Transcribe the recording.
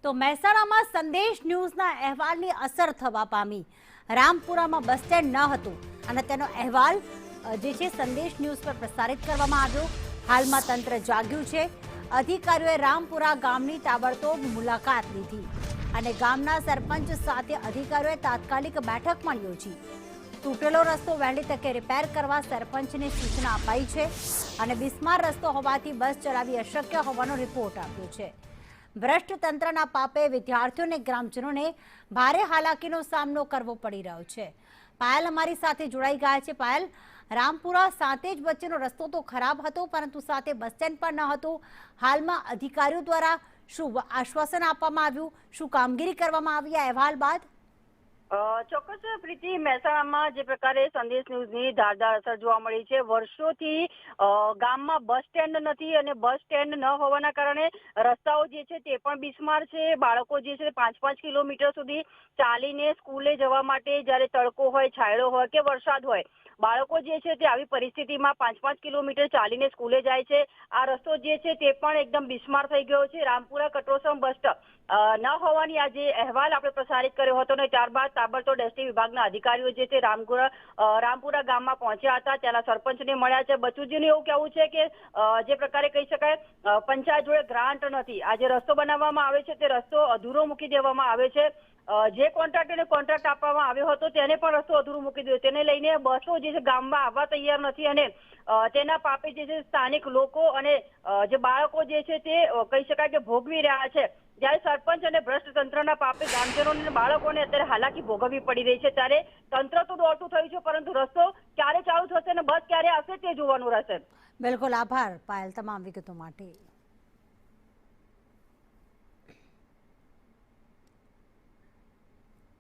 તો મહેસાણામાં સંદેશ ન્યૂઝના અહેવાલની અસર થવા પામી। રામપુરામાં બસ સ્ટેન્ડ ન હતું અને તેનો અહેવાલ જે છે સંદેશ ન્યૂઝ પર પ્રસારિત કરવામાં આવ્યો। હાલમાં તંત્ર જાગ્યું છે। અધિકારીઓએ રામપુરા ગામની તાબડતોબ મુલાકાત લીધી અને ગામના સરપંચ સાથે અધિકારીઓએ તાત્કાલિક બેઠક પણ યોજી। તૂટેલો રસ્તો વહેલી તકે રિપેર કરવા સરપંચને સૂચના અપાઈ છે અને બિસ્માર રસ્તો હોવાથી બસ ચલાવવી અશક્ય હોવાનો રિપોર્ટ આપ્યો છે। ભ્રષ્ટ તંત્રના પાપે વિદ્યાર્થીઓને ગ્રામજનોને ભારે હાલાકીનો સામનો કરવો પડી રહ્યો છે। પાયલ અમારી સાથે જોડાઈ ગયા છે। પાયલ, રામપુરા સાંતેજ વચ્ચેનો રસ્તો તો ખરાબ હતો પરંતુ સાથે બસ સ્ટેન્ડ પણ ન હતું। હાલમાં અધિકારીઓ દ્વારા શું આશ્વાસન આપવામાં આવ્યું, શું કામગીરી કરવામાં આવી આ અહેવાલ બાદ? ચોક્કસ પ્રીતિ, મહેસાણામાં જે પ્રકારે સંદેશ ન્યૂઝની ધારદાર અસર જોવા મળી છે। વર્ષોથી ગામમાં બસ સ્ટેન્ડ નથી અને બસ સ્ટેન્ડ ન હોવાના કારણે રસ્તાઓ જે છે તે પણ બિસ્માર છે। બાળકો જે છે 5-5 કિલોમીટર સુધી ચાલીને સ્કૂલે જવા માટે, જ્યારે તડકો હોય, છાયડો હોય કે વરસાદ હોય, બાળકો જે છે તે આવી પરિસ્થિતિમાં 5-5 કિલોમીટર ચાલીને સ્કૂલે જાય છે। આ રસ્તો જે છે તે પણ એકદમ બિસ્માર થઈ ગયો છે। રામપુરા કટોસમ બસ સ્ટોપ ન હોવાની આ જે અહેવાલ આપણે પ્રસારિત કર્યો હતો ને ત્યારબાદ તાબડતોબ એસટી વિભાગના અધિકારીઓ જે છે રામપુરા ગામમાં પહોંચ્યા હતા। ત્યાંના સરપંચને મળ્યા છે। બચુજીનું એવું કહેવું છે કે જે પ્રકારે કહી શકાય પંચાયત જોડે ગ્રાન્ટ નથી, આ જે રસ્તો બનાવવામાં આવે છે તે રસ્તો અધૂરો મૂકી દેવામાં આવે છે। જે કોન્ટ્રાક્ટરને કોન્ટ્રાક્ટ આપવામાં આવ્યો હતો તેને પણ રસ્તો અધૂરો મૂકી દીધો। તેને લઈને બસો જે છે ગામમાં આવવા તૈયાર નથી અને તેના પાપે જે છે સ્થાનિક લોકો અને જે બાળકો જે છે તે કહી શકાય કે ભોગવી રહ્યા છે। જ્યારે સરપંચ અને ભ્રષ્ટ તંત્રના પાપે ગામજનોને બાળકોને અત્યારે હાલાકી ભોગવવી પડી રહી છે, ત્યારે તંત્ર તો દોડતું થયું છે પરંતુ રસ્તો ક્યારે ચાલુ થશે અને બસ ક્યારે આવશે તે જોવાનું રહેશે। બિલકુલ, આભાર પાયલ તમામ વિગતો માટે।